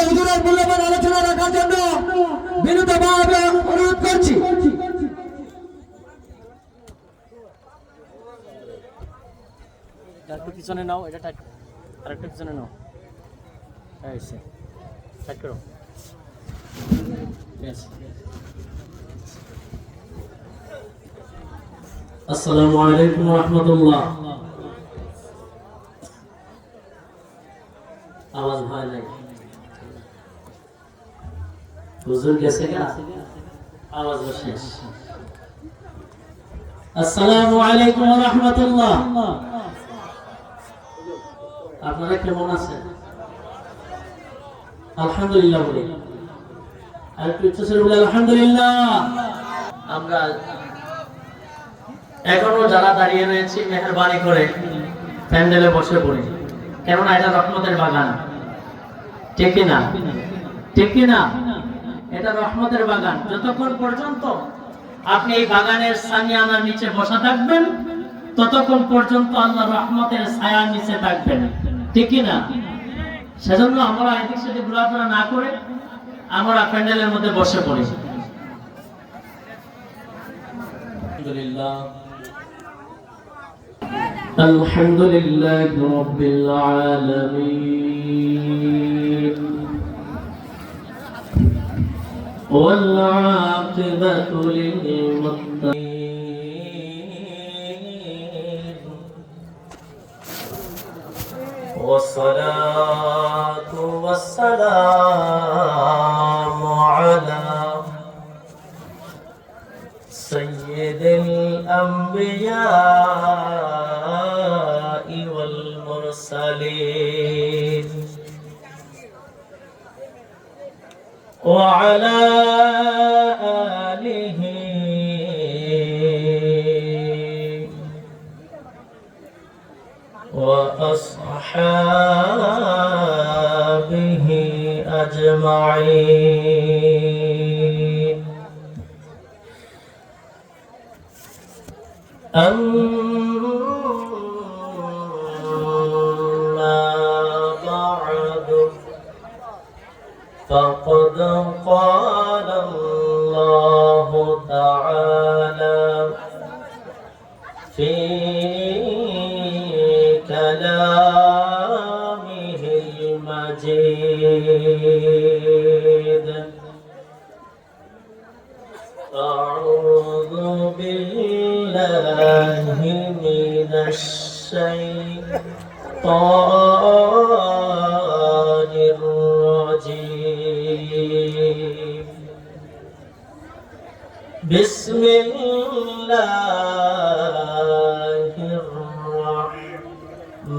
হুজুরের মূল্যবান আলোচনা রাখার জন্য বিনীতভাবে অনুরোধ করছি। একটু পিছনে নাও, এটা টাইট আর একটু পিছনে নাও, টাইট করো। আসসালামু আলাইকুম ওয়া রাহমাতুল্লাহ। আওয়াজ হয় নাই, হুজুর গেছে না, আওয়াজ শেষ। আসসালামু আলাইকুম ওয়া রাহমাতুল্লাহ। আপনারা কেমন আছেন? আলহামদুলিল্লাহ বলি, আর একটু উচ্চস্বরে বলি আলহামদুলিল্লাহ। আমরা এখনো যারা দাঁড়িয়ে রয়েছি, মেহেরবানি করে প্যান্ডেলে বসে পড়ি, কেননা এটা রহমতের বাগান। ঠিক না? ঠিক না? এটা রহমতের বাগান। যতক্ষণ পর্যন্ত আপনি এই বাগানের সামিয়ানার নিচে বসা থাকবেন, ততক্ষণ পর্যন্ত আল্লাহ রহমতের ছায়ার নিচে থাকবেন। ঠিক না? সেজন্য আমরা এদিক সেদিক ঘোরাফেরা না করে আমরা প্যান্ডেলের মধ্যে বসে পড়ি। আলহামদুলিল্লাহ, আলহামদুলিল্লাহি রাব্বিল আলামিন ওয়াল আকিবাতু লিল মুত্তাকিন ওয়াসসালাতু ওয়াসসালামু আলা سيد الأنبياء والمرسلين وعلى آله وأصحابه أجمعين. أما بعد فقد قال الله تعالى في كلامه المجيد: أعوذ بالله من الشيطان الرجيم. بسم الله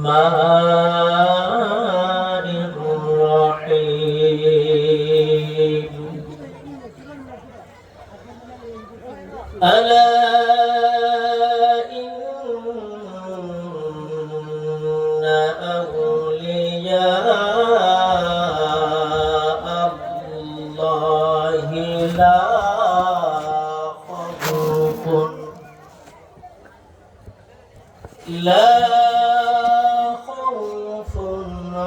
الرحمن الرحيم. ألا إن أولياء الله لا خوف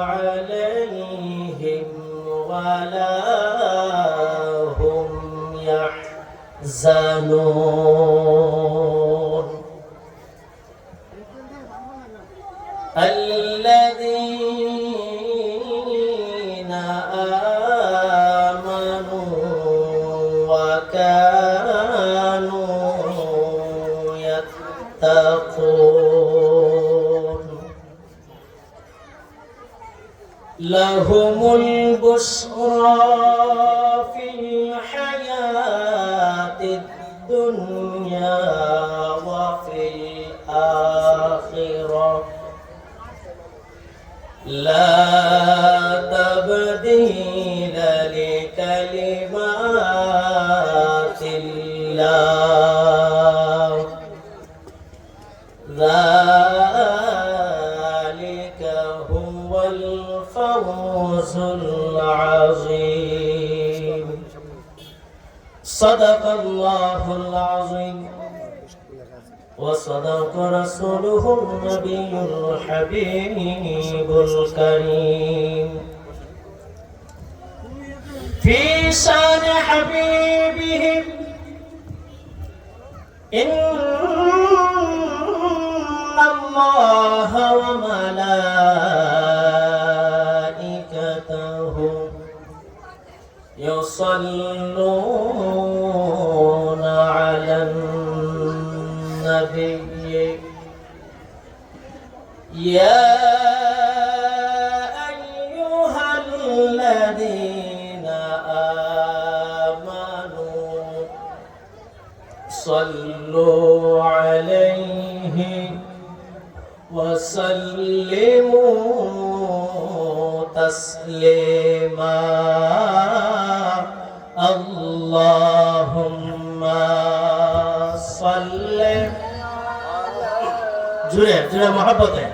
عليهم ولا هم يحزنون. الذين آمنوا وكانوا يتقون لهم البشرى في الحياة الدنيا وفي الآخرة لا تبديل لكلمات الله ذلك هو الفوز العظيم. صدق الله العظيم وصدق رسوله النبي الحبيب الكريم. في شان حبيبهم إن الله وملائكته يصلون على النبي يا أيها الذين آمنوا صلوا عليه وسلموا تسليما اللهم صل جرے جرے محبت ہے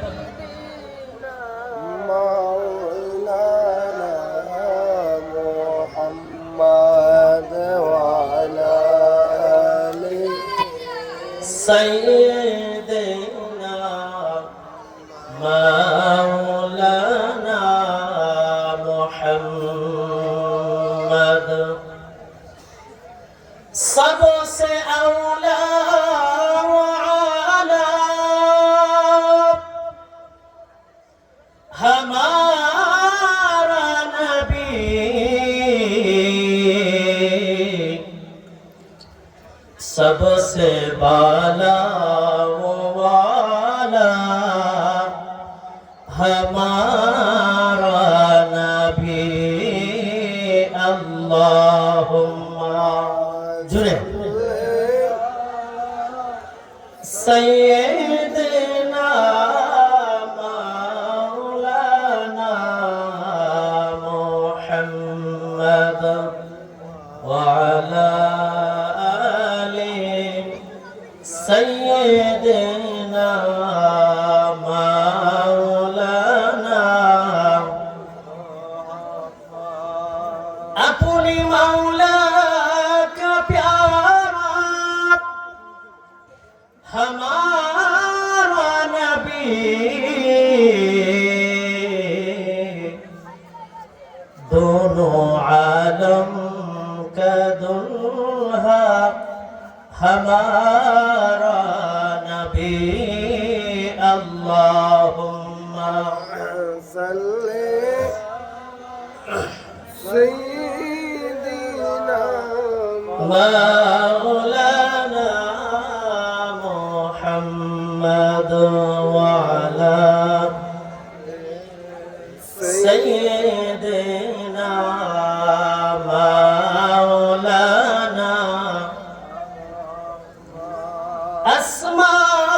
سيدنا مولانا محمد सबसे औला वाला हमारा नबी सबसे बाला वो वाला हमारा नबी अल्लाहुम्मा जुड़े सैयदना मौलाना मुहम्मद वअला सैयदना मौलाना अपनी मौला का प्यारा हमारा नबी दोनों आलम का दुल्हा हमारा नबी अल्लाहुम्मा सल्ली सय्यिदिना मौलाना मुहम्मद वअला सय्यिदिना मौलाना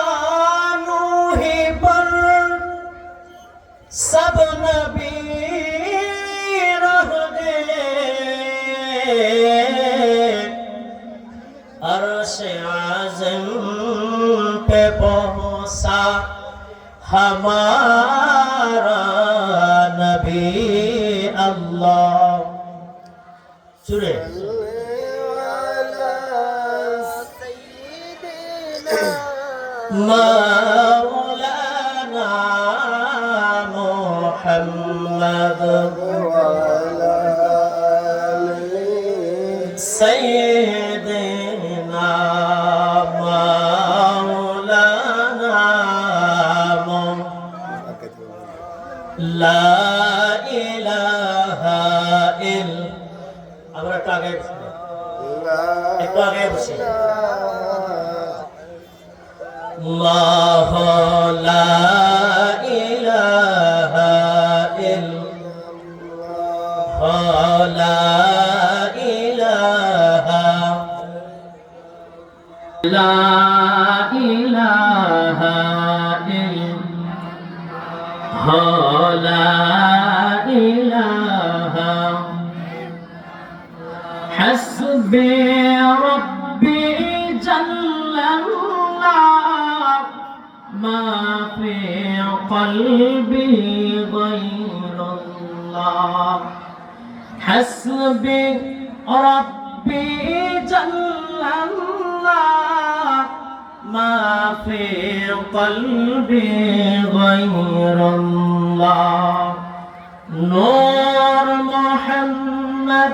आसमानों ही पर सब नबी रह गए अर्श आज़म पे पहुंचा हमारा नबी अल्लाह सुरे मौलाना मुहम्मद सैयदना मौलाना ला इलाहा इल्ला আমরা একটু আগে বসে الله لا إله إلا لا إله لا إله إلا لا إله حسبي ربي جل الله ما في قلبي غير الله حسبي ربي جل الله ما في قلبي غير الله نور محمد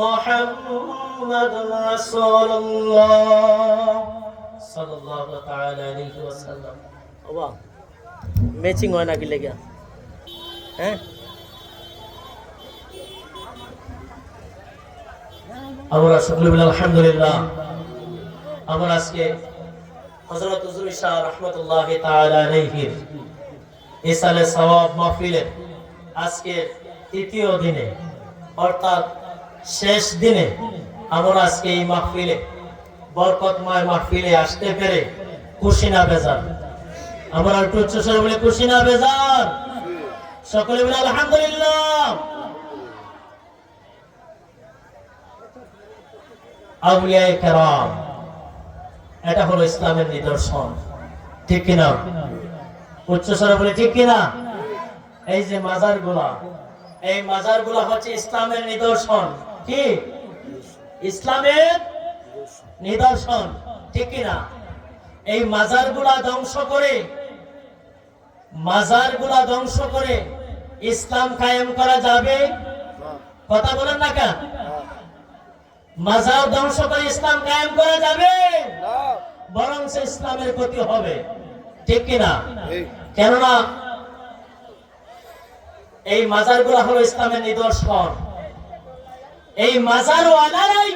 মুহাম্মাদুর রাসূলুল্লাহ সাল্লাল্লাহু তাআলা আলাইহি ওয়াসাল্লাম। ওবা ম্যাচিং হয় না কি লাগা? হ্যাঁ, আমরা সকলে বলি আলহামদুলিল্লাহ। আমরা আজকে হযরত হুজুর শাহ রাহমাতুল্লাহি তাআলা আলাইহির ইসালে সওয়াব মাহফিলের আজকে তৃতীয় দিনে অর্থাৎ শেষ দিনে আমরা আজকে এই মাহফিলে বরকতময় মাহফিলে আসতে পেরে খুশি না বেজার? আমরা একটু উচ্চস্বরে বলে খুশি না বেজার? সকলে বলে আলহামদুলিল্লাহ। আউলিয়ায়ে কেরাম, এটা হলো ইসলামের নিদর্শন, ঠিক কিনা? উচ্চস্বরে বলে ঠিক কিনা? এই যে মাজারগুলা, এই মাজারগুলা হচ্ছে ইসলামের নিদর্শন। কি? ইসলামের নিদর্শন, ঠিক কিনা? এই মাজারগুলা ধ্বংস করে, মাজারগুলা ধ্বংস করে ইসলাম কায়েম করা যাবে? কথা বলেন না কেন? মাজার ধ্বংস করে ইসলাম কায়েম করা যাবে? বরং সে ইসলামের ক্ষতি হবে, ঠিক কিনা? কেননা এই মাজারগুলা হলো ইসলামের নিদর্শন। এই মাজারওয়ালারাই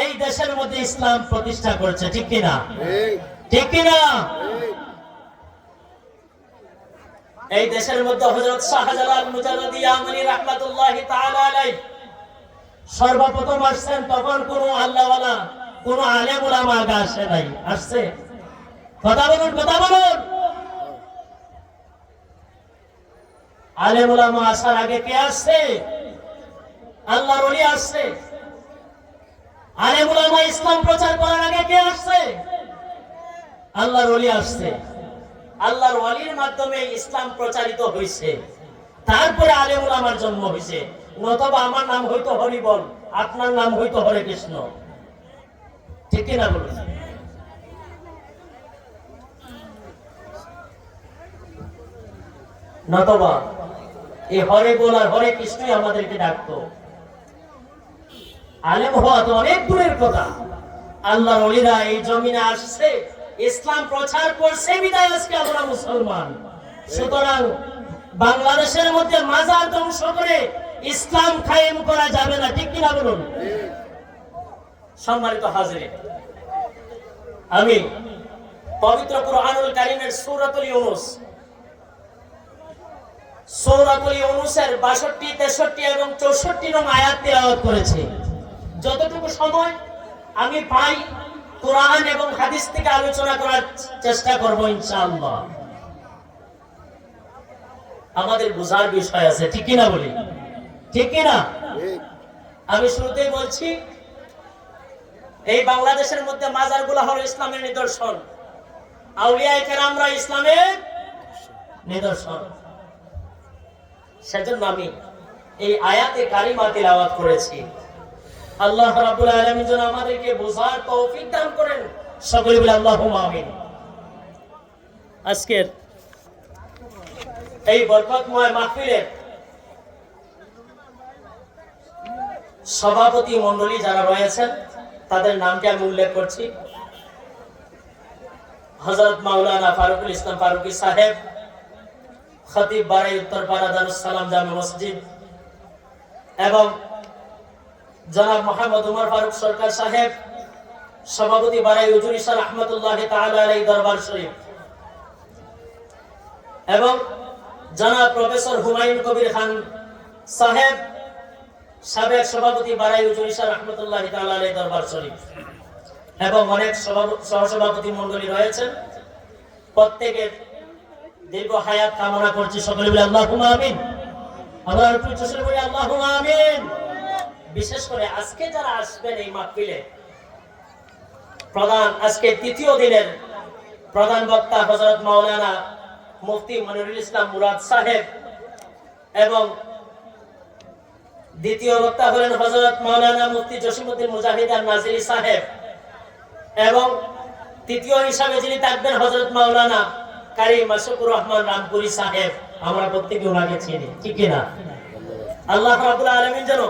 এই দেশের মধ্যে ইসলাম প্রতিষ্ঠা করেছে, ঠিক কিনা? ঠিক কিনা? এই দেশের মধ্যে হযরত শাহজালাল মুজাদ্দিদ ইয়ামানি রাহমাতুল্লাহি তাআলা আলাইহি সর্বপ্রথম আসছেন, তখন কোনো আল্লাহওয়ালা, কোনো আলেম উলামা আগে আসে নাই। আসছে? কথা বলুন, কথা বলুন। আলেম উলামা আসার আগে কে আসছে? আল্লাহর ওলি আসছে। আলেম উলামা ইসলাম প্রচার করার আগে কে আসছে? আল্লাহর ওলি আসছে। আল্লাহর ওলির মাধ্যমে ইসলাম প্রচারিত হয়েছে, তারপরে আলেম উলামার জন্ম হয়েছে। নতুবা আমার নাম হয়তো হরিবল, আপনার নাম হয়তো হরে কৃষ্ণ, ঠিক কিনা বলুন? নতুবা এই হরে বল আর হরে কৃষ্ণই আমাদেরকে ডাকতো। আলেম হওয়া তো অনেক দূরের কথা। আল্লাহর ওলিরা এই জমিনে আসছে, ইসলাম প্রচার করছে, বিদায় আজকে আমরা মুসলমান। সুতরাং বাংলাদেশের মধ্যে মাজার ধ্বংস করে ইসলাম কায়েম করা যাবে না, ঠিক কিনা বলুন? সম্মানিত হাজিরিন, আমি পবিত্র কুরআনুল কারীমের সূরাতুল ইউনূস, সূরাতুল ইউনূসের ৬২, ৬৩ এবং ৬৪ নং আয়াত তেলাওয়াত করেছি। যতটুকু সময় আমি পাই কোরআন এবং হাদিস থেকে আলোচনা করার চেষ্টা করব ইনশাআল্লাহ। আমাদের বোঝার বিষয় আছে, ঠিক কিনা বলি? ঠিক কিনা? আমি শুরুতেই বলছি, এই বাংলাদেশের মধ্যে মাজারগুলো হলো ইসলামের নিদর্শন। আউলিয়ায়ে কেরামরা ইসলামের নিদর্শন। সেজন্য আমি এই আয়াতে কারিমা তিলাওয়াত করেছি। আল্লাহ রাব্বুল আলামিন যেন আমাদেরকে বোঝার তৌফিক দান করেন। সকলে বলে আল্লাহুম্মা আমিন। আজকের এই বরকতময় মাহফিলের সভাপতি মণ্ডলী যারা রয়েছেন তাদের নামটি আমি উল্লেখ করছি। হযরত মাওলানা ফারুকুল ইসলাম ফারুকী সাহেব, খতিব বারাই উত্তরপাড়া দারুস সালাম জামে মসজিদ, এবং জনাব মোহাম্মদ উমর ফারুক সরকার সাহেব, সভাপতি বারাই হুজুর শাহ রাহমাতুল্লাহি তাআলা আলাইহি দরবার শরীফ, এবং জনাব প্রফেসর হুমায়ুন কবির খান সাহেব, সাবেক সভাপতি বারাই হুজুর শাহ রাহমাতুল্লাহি তাআলা আলাইহি দরবার শরীফ, এবং অনেক সহসভাপতি মণ্ডলী রয়েছেন। প্রত্যেকের দীর্ঘ হায়াত কামনা করছি। সকলে বলে আল্লাহুম্মা আমিন। আমরা একটু উচ্চস্বরে বলি আল্লাহুম্মা আমিন। বিশেষ করে আজকে যারা আসবেন এই মাহফিলে, প্রধান আজকে তৃতীয় দিনের প্রধান বক্তা হযরত মাওলানা মুফতি মনিরুল ইসলাম মুরাদ সাহেব, এবং দ্বিতীয় বক্তা হলেন হযরত মাওলানা মুফতি জসিমউদ্দিন মুজাহিদ আন-নাজিরি সাহেব, এবং তৃতীয় হিসাবে যিনি থাকবেন হযরত মাওলানা কারি মাসুকুর রহমান রামপুরি সাহেব। আমরা প্রত্যেকে ওনাকে চিনি, ঠিক কিনা? আল্লাহ রাব্বুল আলামিন যেন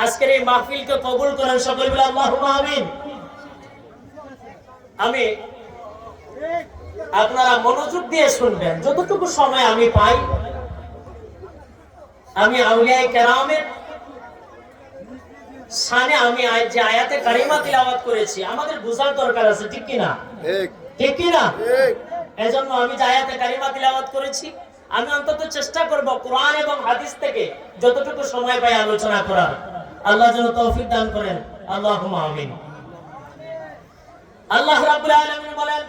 আজকের এই মাহফিলকে কবুল করেন সকলে বলে আল্লাহুম্মা আমিন। আমি আপনারা মনোযোগ দিয়ে শুনবেন, যতটুকু সময় আমি পাই আমি আউলিয়ায়ে কেরামের শানে আমি যে আয়াতে কারিমা তিলাওয়াত করেছি আমাদের বোঝার দরকার আছে, ঠিক কি না? ঠিক কি না? এজন্য আমি যে আয়াতে কারিমা তিলাওয়াত করেছি আমি অন্তত চেষ্টা করব কোরআন এবং হাদিস থেকে যতটুকু সময় পাই আলোচনা করার। আল্লাহ যেন তৌফিক দান করেন, আল্লাহুম্মা আমিন। আল্লাহ রাব্বুল আলামিন বলেন,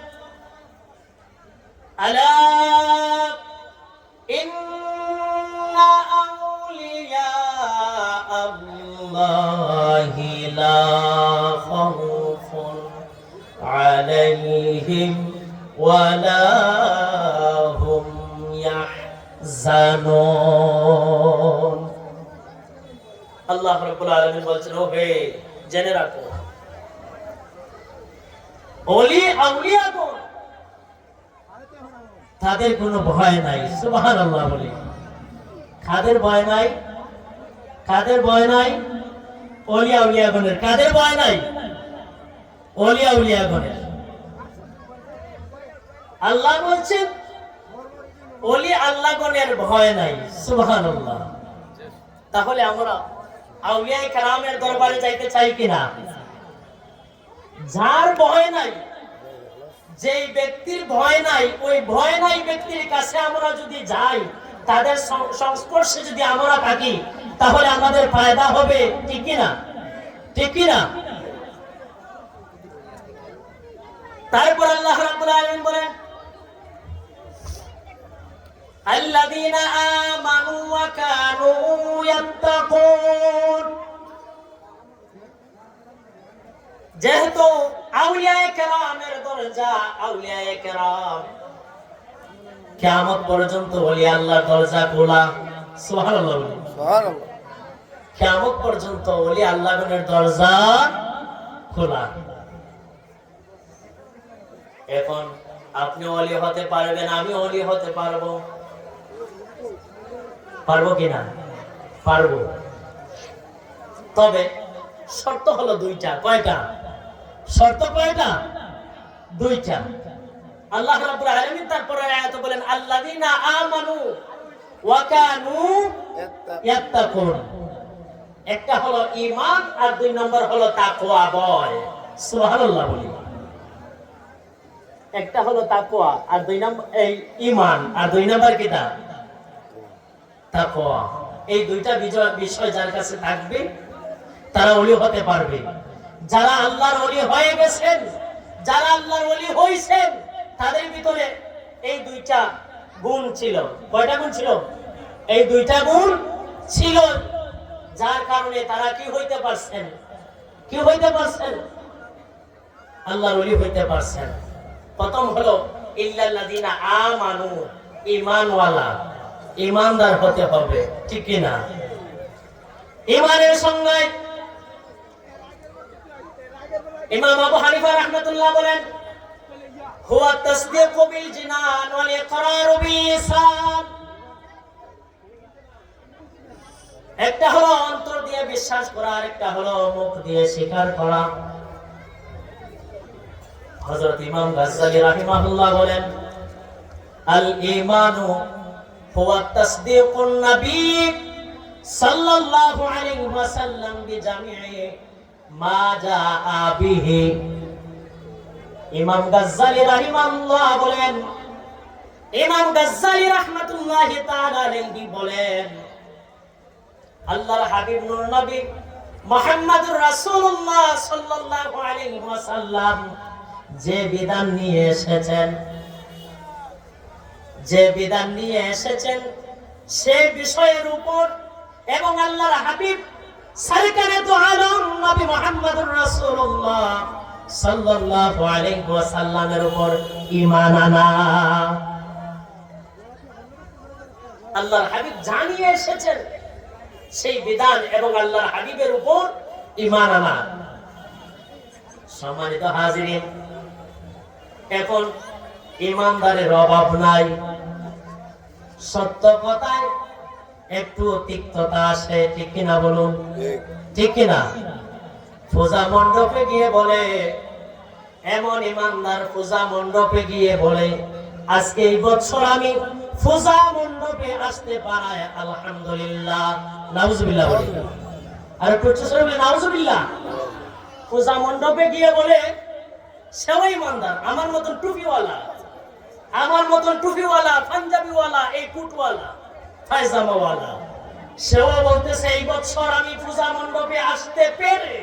আলা ইন্না আউলিয়া আল্লাহি লা খাউফুন আলাইহিম ওয়া লা হুম ইয়াহজানুন। আল্লাহ রাব্বুল আলামিন বলছেন, ও হে জেনে রাখো ওলি আউলিয়াগণ তাদের কোনো ভয় নাই। সুবহানাল্লাহ বলি, কাদের ভয় নাই? কাদের ভয় নাই? ওলি আউলিয়াগণের। কাদের ভয় নাই? ওলি আউলিয়াগণের। আল্লাহ বলছেন ওলি আল্লাহগণের ভয় নাই। সুবহানাল্লাহ। তাহলে আমরা আউলিয়ায়ে কেরামের দরবারে যাইতে চাই কিনা? যার ভয় নাই, যেই ব্যক্তির ভয় নাই, ওই ভয় নাই ব্যক্তির কাছে আমরা যদি যাই, তাদের সংস্পর্শে যদি আমরা থাকি, তাহলে আমাদের ফায়দা হবে, ঠিক কি না? ঠিক কি না? তারপর আল্লাহ রাব্বুল আলামিন বলেন, আল্লাযীনা আমানু ওয়া কানু ইয়াত্তাকুন। যেহেতু আউলিয়ায়ে কেরামের দরজা, আউলিয়ায়ে কেরাম কিয়ামত পর্যন্ত ওলি আল্লাহর দরজা খোলা। সুবহানাল্লাহ। সুবহানাল্লাহ। কিয়ামত পর্যন্ত ওলি আল্লাহর দরজা খোলা। এখন আপনি ওলি হতে পারবেন, আমি ওলি হতে পারবো। পারবো কিনা? পারবো। তবে শর্ত হলো দুইটা। কয়টা শর্ত? কয়টা? দুইটা। আল্লাহ রাব্বুল আলামিন তারপরে আয়াতে বলেন, আল্লাযীনা আমানু ওয়া কানু ইয়াত্তাকুন। একটা হলো ঈমান আর দুই নম্বর হলো তাকওয়া। ভয়। সুবহানাল্লাহ বলি। একটা হলো তাকওয়া আর দুই নম্বর এই ঈমান আর দুই নম্বর কিটা? তাকওয়া। এই দুইটা বিষয় যার কাছে থাকবে তারা ওলি হতে পারবে। যারা আল্লাহর ওলি হয়ে গেছেন, যারা আল্লাহর ওলি হইছেন, তাদের ভিতরে এই দুইটা গুণ ছিল। কয়টা গুণ ছিল? এই দুইটা গুণ ছিল, যার কারণে তারা কি হইতে পারছেন? কি হইতে পারছেন? আল্লাহর ওলি হইতে পারছেন। প্রথম হলো ইল্লাল্লাযীনা আমানু, ঈমানওয়ালা, ঈমানদার হতে হবে, ঠিক কি না? ঈমানের সংজ্ঞায় ইমাম আবু হানিফা রাহমাতুল্লাহ বলেন, হুয়া তাসদীকু বিল জিনান ওয়াল ইকরারু বিল লিসান। একটা হলো অন্তর দিয়ে বিশ্বাস করা, আর একটা হলো মুখ দিয়ে স্বীকার করা। হযরত ইমাম গাজ্জালী রাহিমাহুল্লাহ বলেন, আল ঈমানু হুয়া তাসদীকুন নবী সাল্লাল্লাহু আলাইহি ওয়াসাল্লাম বিজামি'i মা জাআ বিহি। ইমাম গাজ্জালী রাহিমাহুল্লাহ বলেন, ইমাম গাজ্জালী রাহমাতুল্লাহি তাআলা আলাইহি বলেন, আল্লাহর হাবিব নূর নবী মুহাম্মদুর রাসূলুল্লাহ সাল্লাল্লাহু আলাইহি ওয়াসাল্লাম যে বিধান নিয়ে এসেছেন, যে বিধান নিয়ে এসেছেন সেই বিষয়ের উপর এবং আল্লাহর হাবিব সরকারে দু আলম নবী মুহাম্মদুর রাসূলুল্লাহ সাল্লাল্লাহু আলাইহি ওয়াসাল্লামের উপর ঈমান আনা। আল্লাহর হাবিব জানিয়ে এসেছেন সেই বিধান এবং আল্লাহর হাবিবের উপর ঈমান আনা। সম্মানিত হাজিরিন, এখন ঈমানদারের অভাব নাই। সত্য কথায় একটু তিক্ততা আসে, ঠিক কিনা বলুন? ঠিক কিনা? পূজা মণ্ডপে গিয়ে বলে, এমন ইমানদার পূজা মণ্ডপে গিয়ে বলে, আজকে এই বছর আমি পূজা মণ্ডপে আসতে পারায় আলহামদুলিল্লাহ, নাউজুবিল্লাহ বলে। আর প্রচুর বলে নাউজুবিল্লাহ। পূজা মণ্ডপে গিয়ে বলে, সেও ইমানদার, আমার মতন টুপিওয়ালা, আমার মতন টুপিওয়ালা, পাঞ্জাবিওয়ালা, এই কুটওয়ালা, পায়জামাওয়ালা, সেও বলতেছে এই বছর আমি পূজা মণ্ডপে আসতে পেরে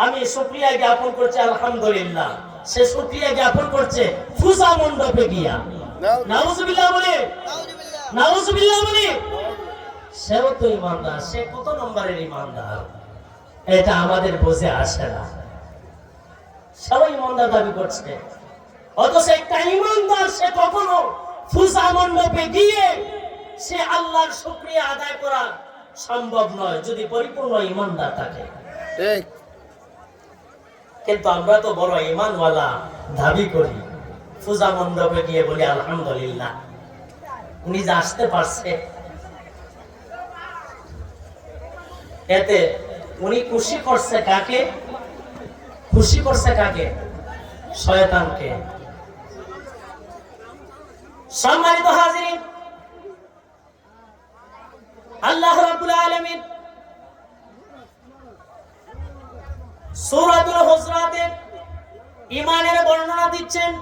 আমি শুকরিয়া জ্ঞাপন করছি আলহামদুলিল্লাহ। সে শুকরিয়া জ্ঞাপন করছে পূজা মণ্ডপে গিয়া, নাউজুবিল্লাহ বলে, নাউজুবিল্লাহ বলে। সেও তো ইমানদার, সে কত নম্বরের ইমানদার এটা আমাদের বুঝে আসে না। সবাই ইমানদার দাবি করছে, অথচ একটা ইমানদার সে কখনো পূজা মণ্ডপে গিয়ে সে আল্লাহর শুকরিয়া আদায় করা সম্ভব নয় যদি পরিপূর্ণ ইমানদার থাকে। ঠিক। কিন্তু আমরা তো বড় ইমানওয়ালা দাবি করি, পূজা মণ্ডপে গিয়ে বলি আলহামদুলিল্লাহ। উনি যে আসতে পারছে এতে উনি খুশি করছে কাকে? খুশি করছে কাকে? শয়তানকে। সম্মানিত হাজিরিন, আল্লাহ রাব্বুল আলামিন সূরাতুল হুজরাতের ঈমানের বর্ণনা দিচ্ছেন,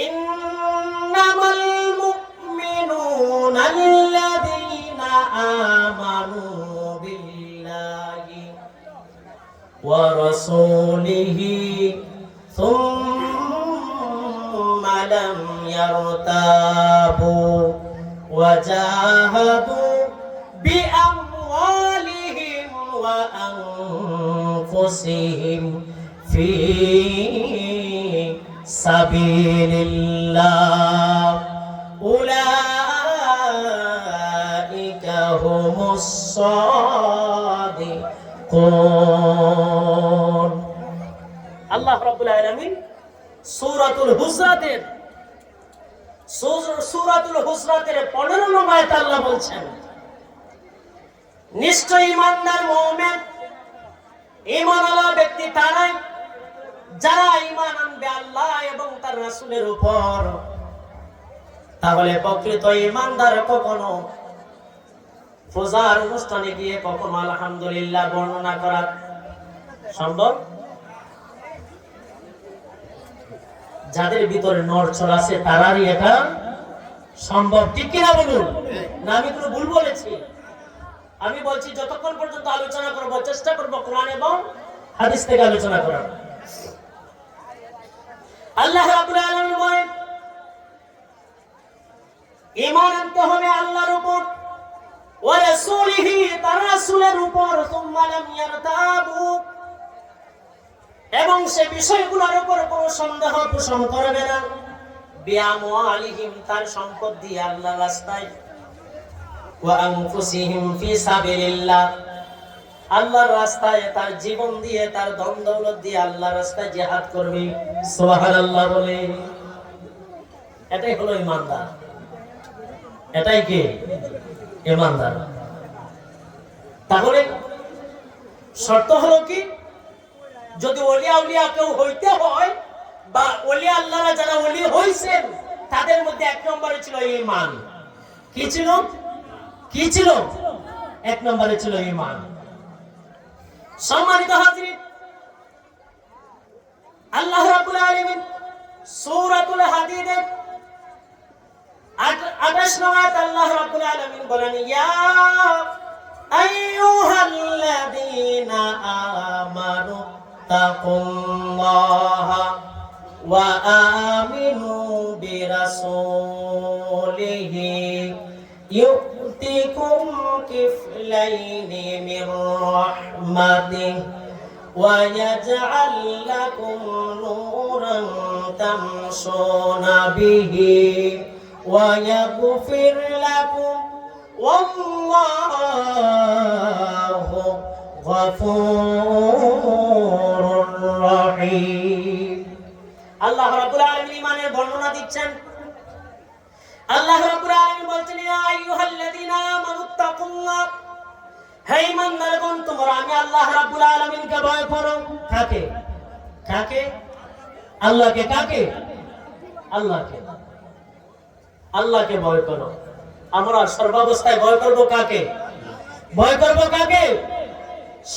ইন্নামাল মুমিনুনা আল্লাযীনা আমানু বিল্লাহি ওয়া রাসূলিহি সুম্মা লাম ইয়ারতাবু ওয়া জাহাদু বিআমওয়ালিহিম ওয়া আনফুসিহিম ফি সাবিলিল্লাহ উলাইকা হুমুস সাদিকুন। আল্লাহ রাব্বুল আলামিন সূরাতুল হুজরাতের 15 নম্বর আয়াতে আল্লাহ বলছেন, নিশ্চয় ঈমানদার মুমিন, ঈমানওয়ালা ব্যক্তি তারাই যারা ঈমান আনবে আল্লাহ এবং তার রাসূলের উপর। তাহলে প্রকৃত ঈমানদার কখনো পূজার অনুষ্ঠানে গিয়ে কখনো আলহামদুলিল্লাহ বর্ণনা করা সম্ভব? যাদের ভিতরে নড়চড় আছে তারারই এটা সম্ভব, ঠিক কিনা বলুন? না আমি কোনো ভুল বলেছি? আমি বলছি যতক্ষণ পর্যন্ত আলোচনা করব চেষ্টা করব কোরআন এবং হাদিস থেকে আলোচনা করার। আল্লাহ রাব্বুল আলামিন বলেন, ঈমান আনতে হবে আল্লাহর উপর, ওয়া রাসূলিহি, তার রাসূলের উপর, সুম্মা লাম ইয়ারতাবু, এবং সে বিষয়গুলোর উপর কোনো সন্দেহ পোষণ করবে না, বিআমওয়ালিহিম, তার সম্পদ দিয়ে আল্লাহর রাস্তায়, ওয়া আনফুসিহিম ফি সাবিলিল্লাহ, আল্লাহর রাস্তায় তার জীবন দিয়ে তার ধন দৌলত দিয়ে আল্লাহর রাস্তায় জিহাদ করবে। সুবহানাল্লাহ বলে। এটাই হলো ঈমানদার। এটাই কি ঈমানদার? তাহলে শর্ত হলো কি, যদি ওলিয়া উলিয়া কেউ হইতে হয় বা ওলিয়া আল্লাহরা যারা ওলি হইছেন তাদের মধ্যে এক নম্বরে ছিল ঈমান। কি ছিল? কি ছিল? এক নম্বরে ছিল ঈমান। সম্মানিত হাজিরিন, আল্লাহ রাব্বুল আলামিন সূরাতুল হাদীদের 28 নম্বর আয়াতে আল্লাহ রাব্বুল আলামিন বলেন, ইয়া আইয়ুহাল্লাযীনা আমানু তাকুল্লাহা ওয়া আমিনু বিরাসূলিহি يؤتكم كفلين من رحمته ويجعل لكم نورا تمشون به ويغفر لكم والله غفور رحيم। আল্লাহ রাব্বুল আলামিন ঈমানের বর্ণনা দিচ্ছেন। আল্লাহ রাব্বুল আলামিন বলছেন, ইয়া আইয়ুহাল্লাযীনা আমানুত্তাকুল্লাহ, হে ইমানদারগণ, তোমরা আমি আল্লাহ রাব্বুল আলামিনকে ভয় করো। কাকে? কাকে? আল্লাহকে। কাকে? আল্লাহকে। আল্লাহকে ভয় করো। আমরা সর্বাবস্থায় ভয় করব কাকে? ভয় করব কাকে?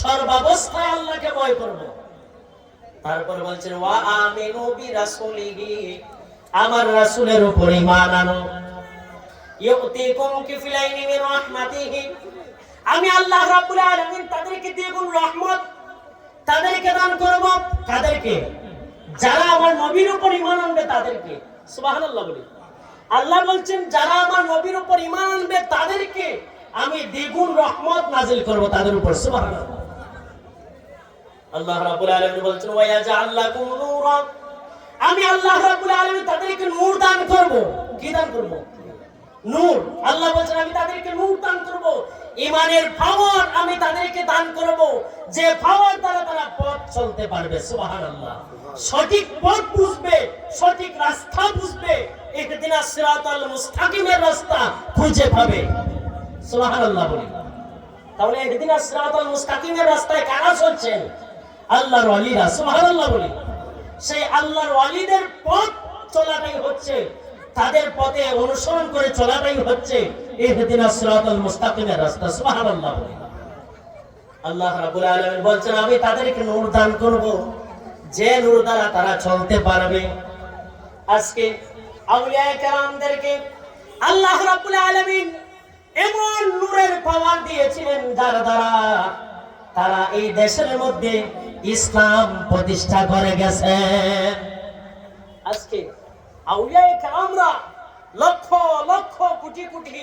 সর্বাবস্থায় আল্লাহকে ভয় করব। তারপর বলছেন ওয়া আমিনু বিরাসূলিহি, আমার রাসূলের উপর ঈমান আনো। ইউতিকুম কিফলাইনি মিন রাহমাতিহি, আমি আল্লাহ রাব্বুল আলামিন তাদেরকে দ্বিগুণ রহমত তাদেরকে দান করব। কাদেরকে? যারা আমার নবীর উপর ঈমান আনবে তাদেরকে। সুবহানাল্লাহ বলি। আল্লাহ বলছেন যারা আমার নবীর উপর ঈমান আনবে তাদেরকে আমি দ্বিগুণ রহমত নাযিল করব তাদের উপর। সুবহানাল্লাহ। আল্লাহ রাব্বুল আলামিন বলছেন ওয়া ইয়াজআল লাকুম নূরা, আমি আল্লাহ রাব্বুল আলামিন তাদেরকে নূর দান করব। কি দান করব? নূর। আল্লাহ বলছেন আমি তাদেরকে নূর দান করব, ঈমানের পাওয়ার আমি তাদেরকে দান করব, যে পাওয়ার দ্বারা তারা পথ চলতে পারবে। সুবহানাল্লাহ। সঠিক পথ বুঝবে, সঠিক রাস্তা বুঝবে, ইহদিনাস সিরাতাল মুস্তাকিমের রাস্তা খুঁজে পাবে। সুবহানাল্লাহ বলি। তাহলে ইহদিনাস সিরাতাল মুস্তাকিমের রাস্তায় কারা চলছেন? আল্লাহর ওয়ালিরা। সুবহানাল্লাহ বলি। সেই আল্লাহর ওয়ালিদের পথ চলাটাই হচ্ছে, তাদের পথে অনুসরণ করে চলাটাই হচ্ছে ইহদিনাস সিরাতাল মুস্তাকিমের রাস্তা। সুবহানাল্লাহ। আল্লাহ রাব্বুল আলামিন বলছেন আমি তাদেরকে নূর দান করব, যে নূর দ্বারা তারা চলতে পারবে। আজকে আউলিয়ায়ে কেরামদেরকে আল্লাহ রাব্বুল আলামিন এমন নূরের পাওয়ার দিয়েছিলেন যার দ্বারা তারা এই দেশের মধ্যে ইসলাম প্রতিষ্ঠা করে গেছে। আজকে আউলিয়ায়ে কেরামরা লক্ষ লক্ষ কোটি কোটি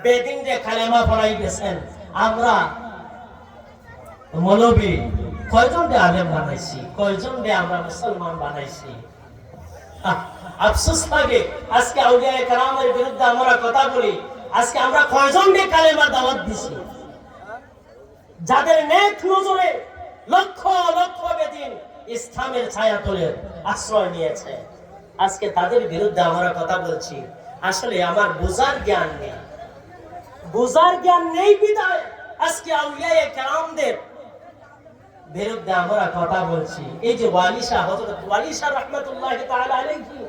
বেদিনরে কালেমা পড়াই গেছেন। আমরা মৌলবী কয়জনকে আলেম বানাইছি, কয়জনকে আমরা মুসলমান বানাইছি। আফসোস লাগে আজকে আউলিয়ায়ে কেরামের বিরুদ্ধে আমরা কথা বলি, আজকে আমরা কয়জনকে কালেমার দাওয়াত দিছি। যাদের নেক নজরে লক্ষ লক্ষ বেদিন ইসলামের ছায়াতলে আশ্রয় নিয়েছে, আজকে তাদের বিরুদ্ধে আমরা কথা বলছি। আসলে আমার বোঝার জ্ঞান নেই, বোঝার জ্ঞান নেই বিধায় আজকে আউলিয়ায়ে কেরামদের বিরুদ্ধে আমরা কথা বলছি। এই যে ওয়ালি শাহ, হযরত ওয়ালি শাহ রাহমাতুল্লাহি তাআলা আলাইহি,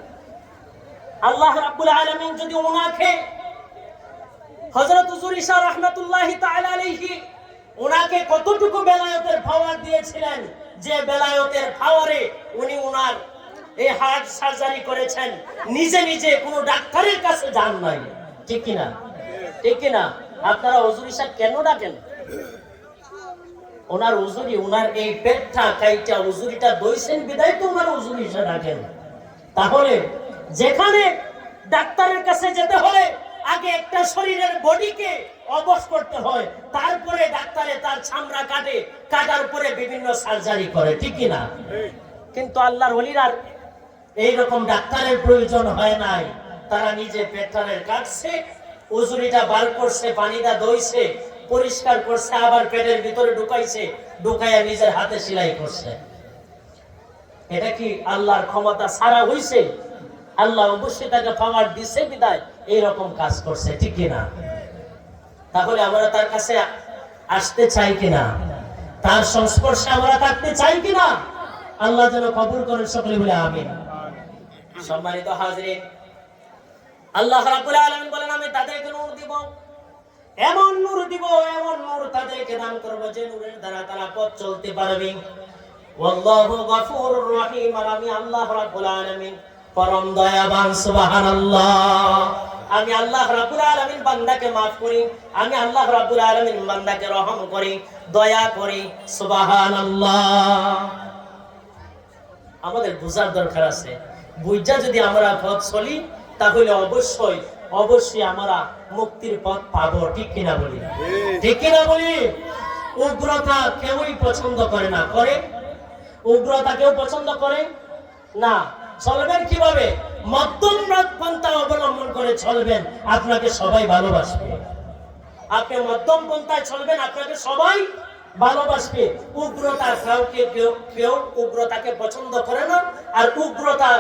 আল্লাহ রাব্বুল আলামিন যদি ওনাকে, হযরত হুজুর ঈসা রাহমাতুল্লাহি তাআলা আলাইহি ওনাকে কতটুকু বেলায়েতের পাওয়ার দিয়েছিলেন, যে বেলায়েতের পাওয়ারে উনি ওনার এই হার্ট সার্জারি করেছেন, নিজে নিজে কোনো ডাক্তারের কাছে যান নাই। ঠিক কি না? ঠিক কি না? আপনারা হুজুর ঈসা কেন ডাকেন? ওনার হুজুরি, ওনার এই পেটটা কাইটা হুজুরিটা দইছেন বিদায় তো ওনার হুজুর ঈসা ডাকেন। তাহলে যেখানে ডাক্তারের কাছে যেতে হলে আগে একটা শরীরের বডিকে অবশ করতে হয়, তারপরে ডাক্তারে তার চামড়া কাটে, কাটার পরে বিভিন্ন সার্জারি করে। ঠিক কি না? কিন্তু আল্লাহর ওলিরা এইরকম ডাক্তারের প্রয়োজন হয় নাই। তারা নিজে পেটটারের কাটছে, উজুরিটা বার করছে, পানিটা দইছে, পরিষ্কার করছে, আবার পেটের ভিতরে ঢুকাইছে, ঢুকাইয়া নিজের হাতে সেলাই করছে। এটা কি আল্লাহর ক্ষমতা ছাড়া হইছে? আল্লাহ অবশ্যই তাকে পাওয়ার দিছে বিদায় এইরকম কাজ করছে। ঠিক কিনা? তাহলে আমরা তার কাছে আসতে চাই কিনা? তার সংস্পর্শে আমরা থাকতে চাই কিনা? আল্লাহ যেন কবুল করেন, সকলে বলে আমিন। সম্মানিত হাজরিন, আল্লাহ রাব্বুল আলামিন বলেন আমি তাদেরকে নূর দিব, এমন নূর দিব, এমন নূর তাদেরকে দান করব যে নূরের দ্বারা তারা পথ চলতে পারবে। ওয়াল্লাহু গফুরুর রহিম, আর আমি আল্লাহ রাব্বুল আলামিন পরম দয়াবান। সুবহানাল্লাহ। আমি আল্লাহ রাব্বুল আলামিন বান্দাকে maaf করি, আমি আল্লাহ রাব্বুল আলামিন বান্দাকে রহম করি, দয়া করি। সুবহানাল্লাহ। আমাদের বুঝার দরকার আছে, বুঝা যদি আমরা পথ চলি তাহলে অবশ্যই অবশ্যই আমরা মুক্তির পথ পাবো। ঠিক কিনা বলি? ঠিক কিনা বলি? উগ্রতা কেউই পছন্দ করে না। করে? উগ্রতা কেউ পছন্দ করে না। চলবেন কিভাবে? মধ্যম পন্থা অবলম্বন করে চলবেন, আপনাকে সবাই ভালোবাসবে। আপনি মধ্যম পন্থায় চলবেন, আপনাকে সবাই ভালোবাসবে। উগ্রতা কাউকে কেউ উগ্রতাকে পছন্দ করে না, আর উগ্রতা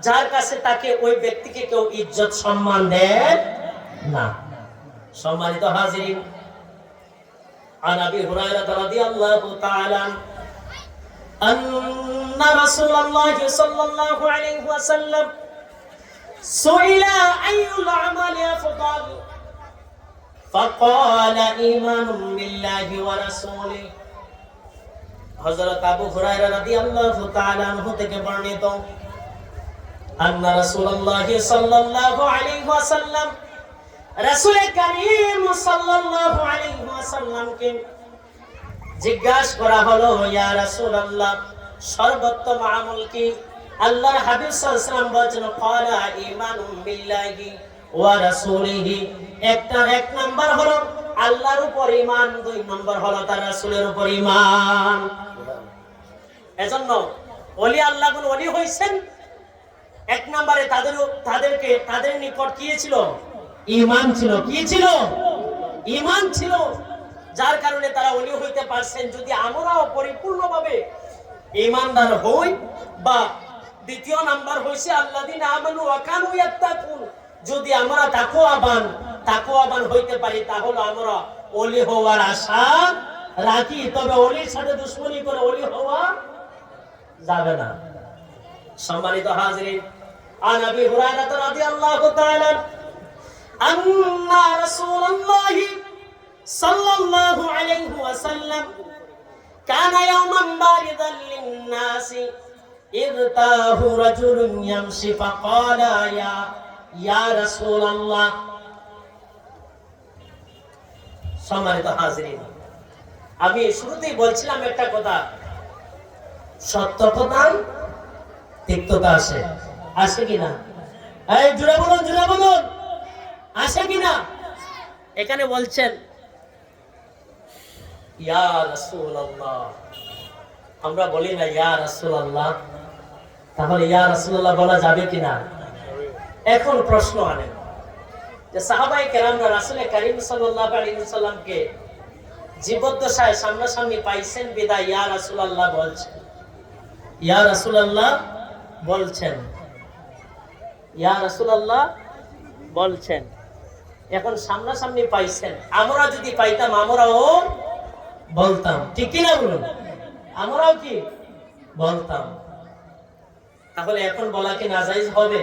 যার কাছে তাকে ওই ব্যক্তিকে কেউ ইজ্জত সম্মান দেয় না। সম্মানিত হাজিরিন, عن أبي هريرة رضي الله تعالى عنه أن رسول الله صلى الله عليه وسلم سئل أي الأعمال أفضل فقال إيمان بالله ورسوله হযরত আবু হুরায়রা রাদিয়াল্লাহু তাআলা আনহু থেকে বর্ণিত আন্না রাসূলুল্লাহ সাল্লাল্লাহু আলাইহি ওয়াসাল্লাম রাসূল কারীম সাল্লাল্লাহু আলাইহি ওয়াসাল্লামকে জিজ্ঞাসা করা হলো ইয়া রাসূলুল্লাহ সর্বোত্তম আমল কি আল্লাহর হাবিব সাল্লাল্লাহু আলাইহি ওয়াসাল্লাম বলেন ক্বালা ঈমানুম বিল্লাহি ওয়া রাসূলিহি এক নাম্বার হলো আল্লাহর উপর ঈমান দুই নাম্বার হলো তার রাসূলের উপর ঈমান এজন্য ওলি আল্লাহগুলো ওলি হইছেন এক নম্বরে তাদের নিকট কি ছিল ঈমান ছিল কি ছিল ঈমান ছিল যার কারণে তারা ওলি হইতে পারছেন যদি আমরাও পরিপূর্ণভাবে ঈমানদার হই বা দ্বিতীয় নাম্বার হইছে আল্লাযিনা আমানু ওয়া কানু ইয়াত্তাকুন যদি আমরা তাকওয়াবান হইতে পারি তাহলে আমরা ওলি হওয়ার আশা রাখি তবে ওলির সাথে দুশমনি করে ওলি হওয়া যাবে না সম্মানিত হাজিরিন عن ابي هريره رضي الله تعالى ان رسول الله صلى الله عليه وسلم كان يوما باردا للناس اذ تاه رجل يمشي فقال يا رسول الله সম্মানিত হাজিরিন আমি শুরুতেই বলছিলাম একটা কথা সত্য কথায় তিক্ততা আসে কিনা এই জোরে বলুন আসে কিনা এখানে বলছেন ইয়া রাসূলুল্লাহ আমরা বলি না ইয়া রাসূলুল্লাহ তাহলে ইয়া রাসূলুল্লাহ বলা যাবে কিনা এখন প্রশ্ন আনেন যে সাহাবায়ে কেরামরা রাসূল কারীম সাল্লাল্লাহু আলাইহি ওয়াসাল্লামকে জীবদ্দশায় সামনাসামনি পাইছেন বিদায় ইয়া রাসূলুল্লাহ বলছেন ইয়া রাসূলুল্লাহ বলছেন ইয়া রাসূলুল্লাহ বলছেন এখন সামনাসামনি পাইছেন আমরা যদি পাইতাম আমরাও বলতাম ঠিক কি না বলুন আমরাও কি বলতাম তাহলে এখন বলা কি নাজায়েজ হবে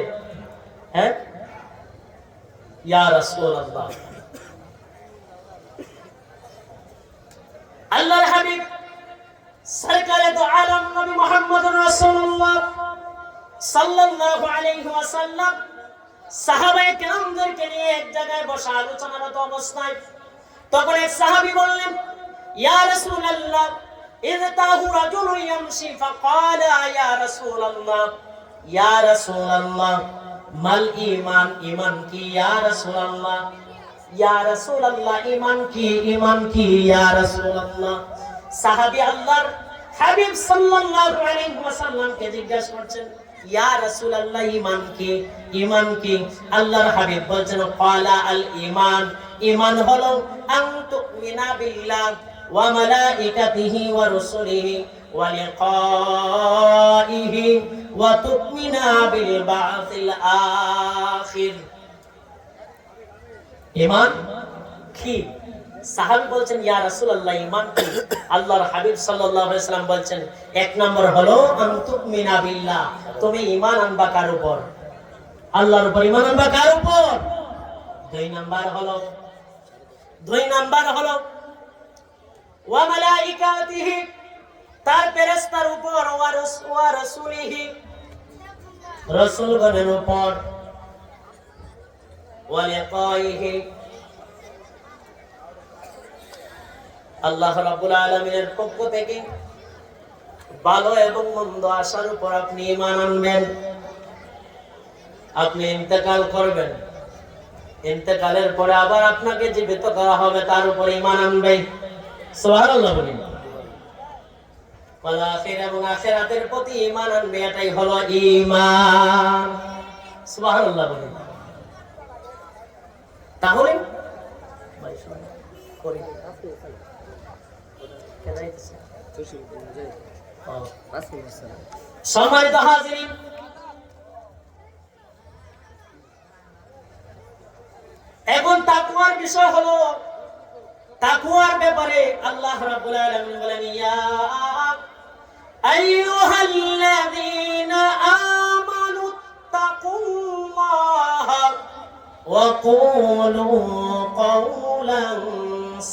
হ্যাঁ ইয়া রাসূলুল্লাহ আল্লাহর হাবিব সরকারে দো আলম নবী মুহাম্মদুর রাসূলুল্লাহ সাল্লাল্লাহু আলাইহি ওয়াসাল্লাম সাহাবায়ে কেরামদেরকে নিয়ে এক জায়গায় বসে আলোচনারত অবস্থায় তখন এক সাহাবী বললেন ইয়া রাসূলুল্লাহ ইযতাহু রাজুলুন ইয়ামশি ফাকালা ইয়া রাসূলুল্লাহ মাল ঈমান ঈমান কি ইয়া রাসূলুল্লাহ ঈমান কি ইয়া রাসূলুল্লাহ সাহাবী আল্লাহর হাবিব সাল্লাল্লাহু আলাইহি ওয়াসাল্লামকে জিজ্ঞাসা করছেন ইয়া রাসূলুল্লাহ ঈমান কি আল্লাহর হাবিব বলেন ক্বালা আল ঈমান হলো আন তুমিনা বিল্লাহ ওয়া মালাইকাতিহি ওয়া রাসূলিহি ওয়া লিকাইহি ওয়া তুমিনা বিল বা'থিল আখির ঈমান কি সাহাবী বলছেন ইয়া রাসূলুল্লাহ ঈমান কি আল্লাহর হাবিব সাল্লাল্লাহু আলাইহি ওয়াসাল্লাম বলেন এক নাম্বার হলো আন তুমিনা বিল্লাহ তুমি ঈমান আনবা কার উপর আল্লাহর উপর ঈমান আনবা কার উপর দুই নাম্বার হলো ওয়া মালাইকাতিহি তার ফেরেশতার উপর ওয়া রাসূলিহি রাসূলগণের উপর ওয়া লিকাইহি আল্লাহ রাব্বুল আলামিনের পক্ষ থেকে ভালো এবং মন্দ আসার উপর আপনি ঈমান আনবেন আপনি ইন্তেকাল করবেন ইন্তেকালের পরে আবার আপনাকে জীবিত করা হবে তার উপর ঈমান আনবেন সুবহানাল্লাহ বলেন ওয়াল আখির এবং আখিরাতের প্রতি ঈমান আনবে এটাই হলো ঈমান সুবহানাল্লাহ বলেন তাহলে করি সম্মানিত হাজিরিন এখন তাকওয়ার বিষয় হলো তাকওয়ার ব্যাপারে আল্লাহ রাব্বুল আলামিন বলেন, ইয়া আইয়ুহাল্লাযীনা আমানু তাকুল্লাহা ওয়া কুলু কাওলান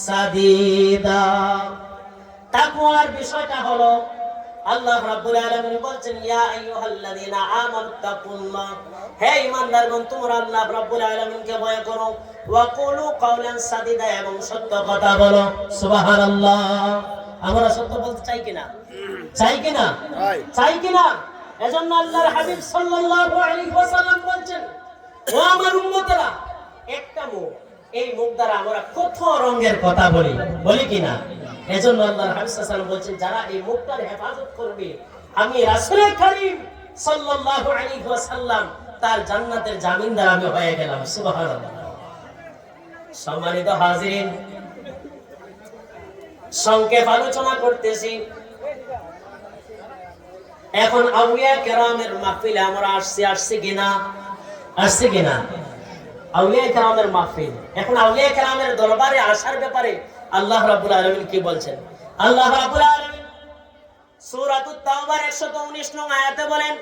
সাদীদা। তাকওয়ার বিষয়টা হলো আল্লাহ রাব্বুল আলামিন বলছেন, ইয়া আইয়ুহাল্লাযীনা আমানু তাকুল্লাহ, হে ঈমানদারগণ তোমরা আল্লাহ রাব্বুল আলামিনকে ভয় করো, ওয়া কুলু কাওলান সাদীদা, এবং সত্য কথা বলো। সুবহানাল্লাহ। আমরা সত্য বলতে চাই কিনা? চাই কিনা? চাই কিনা? এজন্য আল্লাহর হাবিব সাল্লাল্লাহু আলাইহি ওয়াসাল্লাম বলছেন, ও আমার উম্মতেরা, একটা মুখ, এই মুখ দ্বারা আমরা কত রঙের কথা বলি, বলি কিনা? এজন্য আল্লাহর হাবিব সাল্লাল্লাহু আলাইহি ওয়াসাল্লাম বলছেন, যারা এই মুখটার হেফাজত করবে, আমি রাসূল কারীম সাল্লাল্লাহু আলাইহি ওয়াসাল্লাম তার জান্নাতের জামিনদার আমি হয়ে গেলাম। সুবহানাল্লাহ। সম্মানিত হাজিরিন, সংক্ষেপ আলোচনা করতেছি। এখন আউলিয়া কেরামের মাহফিলে আমরা আসছি কিনা? আসছি কিনা? আউলিয়া কেরামের মাহফিল। এখন আউলিয়া কেরামের দরবারে আসার ব্যাপারে আল্লাহ রাব্বুল আলামিন কি বলছেন? আল্লাহ রাব্বুল আলামিন সূরাতুত তাওবার 119 নং আয়াতে বলেন,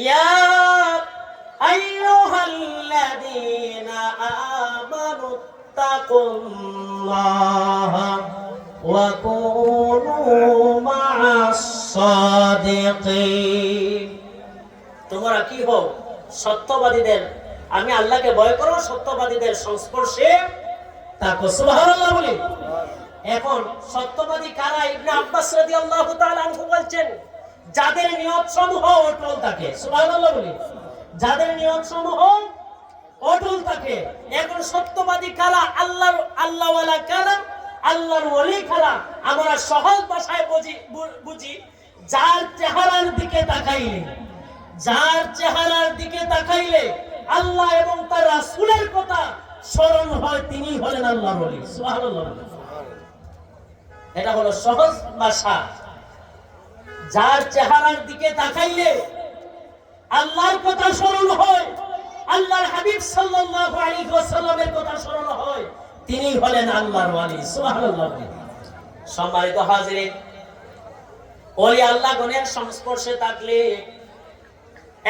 ইয়া আইয়ুহাল্লাযীনা আমানু তাকুল্লাহা ওয়া কুনু মা'আস সাদিকিন। তোমরা কি হও? সত্যবাদীদের, আমি আল্লাহকে ভয় করো, সত্যবাদীদের সংস্পর্শে থাকো। সুবহানাল্লাহ বলি। এখন সত্যবাদী কারা? ইবনে আব্বাস রাদিয়াল্লাহু তাআলা আনহু বলছেন, যাদের নিয়ত সমূহ অটল থাকে। সুবহানাল্লাহ বলি। যাদের নিয়ত সমূহ অটল থাকে। এখন সত্যবাদী কারা? আল্লাহওয়ালা কারা? আল্লাহর ওলি কারা? আমরা সহজ ভাষায় বুঝি, যার চেহারার দিকে তাকাইলে, যার চেহারার দিকে তাকাইলে আল্লাহ এবং তার রাসূলের কথা স্মরণ হয়, তিনি হলেন আল্লাহর ওলি। সুবহানাল্লাহ। এটা হলো সহজ ভাষা। যার চেহারার দিকে তাকাইলে আল্লাহর কথা স্মরণ হয়, আল্লাহর হাবিব সাল্লাল্লাহু আলাইহি ওয়াসাল্লামের কথা স্মরণ হয়, তিনি হলেন আল্লাহর ওলি। সুবহানাল্লাহ। সম্মানিত হাজিরিন, ওলি আল্লাহগণের সংস্পর্শে থাকলে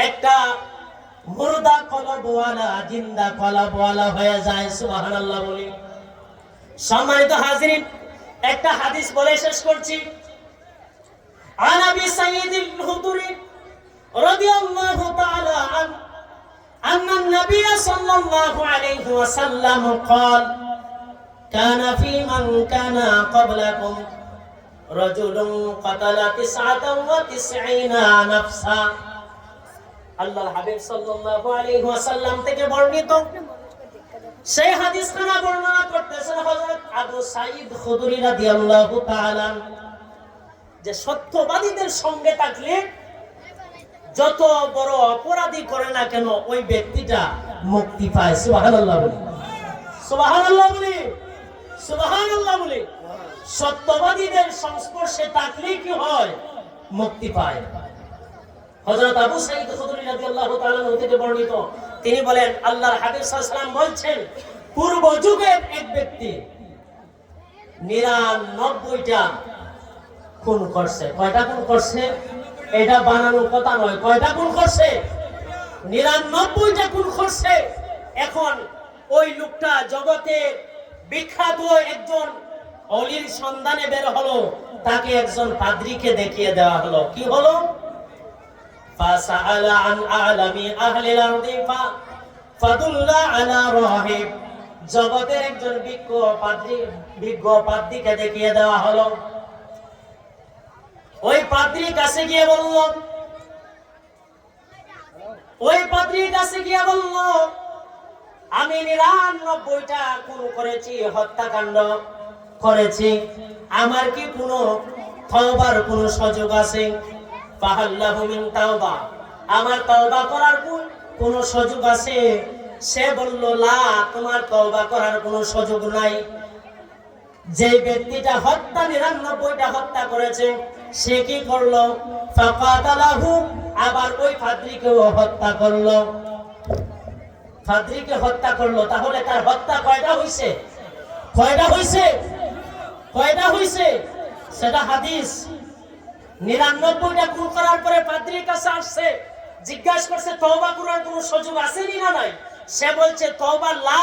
একটা মুর্দা কলবওয়ালা জিন্দা কলবওয়ালা হয়ে যায়। সুবহানাল্লাহ বলি। সম্মানিত হাজিরিন, একটা হাদিস বলে শেষ করছি। আন আবি সাইয়্যিদিল হুদুরি রাদিয়াল্লাহু তাআলা আন্না নবী সাল্লাল্লাহু আলাইহি ওয়াসাল্লাম قال كان في من كان قبلكم رجل قتل 99 نفسا। আল্লাহর হাবিব সাল্লাল্লাহু আলাইহি ওয়াসাল্লাম থেকে বর্ণিত সেই হাদিসখানা বর্ণনা করতেছেন হযরত আবু সাঈদ খুদরি রাদিয়াল্লাহু তাআলা, যে সত্যবাদীদের সঙ্গে থাকলে যত বড় অপরাধী করে না কেন ওই ব্যক্তিটা মুক্তি পায়। সুবহানাল্লাহ বলি। সুবহানাল্লাহ বলি। সুবহানাল্লাহ বলি। সত্যবাদীদের সংস্পর্শে থাকলে কি হয়? মুক্তি পায়। হযরত আবু সাঈদ খুদরি রাদিয়াল্লাহু তাআলা থেকে বর্ণিত, তিনি বলেন, আল্লাহর হাবিব সাল্লাল্লাহু আলাইহি ওয়াসাল্লাম বলছেন, পূর্ব যুগের এক ব্যক্তি 99টা খুন করছে। কয়টা খুন করছে? এটা বানানো কথা নয়। কয়টা খুন করছে? 99টা খুন করছে। এখন ওই লোকটা জগতে বিখ্যাত একজন অলির সন্ধানে বের হলো, তাকে একজন পাদ্রীকে দেখিয়ে দেওয়া হলো। কি হলো? فسأل عن أعلم أهل الأرض فدل على راهب। জগতের একজন বিজ্ঞ পাদ্রীকে দেখিয়ে দেওয়া হলো। ওই পাদ্রীর কাছে গিয়ে বলল, আমি 99টা খুন করেছি, হত্যাকাণ্ড করেছি, আমার কি কোনো তওবার কোনো সুযোগ আছে? ফাহাল্লাহু মিন তাওবা, আমার তওবা করার কোনো সুযোগ আছে? সে বলল, লা, তোমার তওবা করার কোনো সুযোগ নাই। যে ব্যক্তিটা 99টা হত্যা করেছে সে কি করলো? ফাকাতালাহু, আবার ওই পাদ্রীকেও হত্যা করলো। পাদ্রীকে হত্যা করলো। তাহলে তার হত্যা কয়টা হইছে? কয়টা হইছে? কয়টা হইছে? সেটা হাদিস। 99টা কুল করার পরে পাদ্রীর কাছে আসছে, জিজ্ঞাসা করছে তওবা করার কোনো সুযোগ আছে না নাই? সে বলছে তওবা লা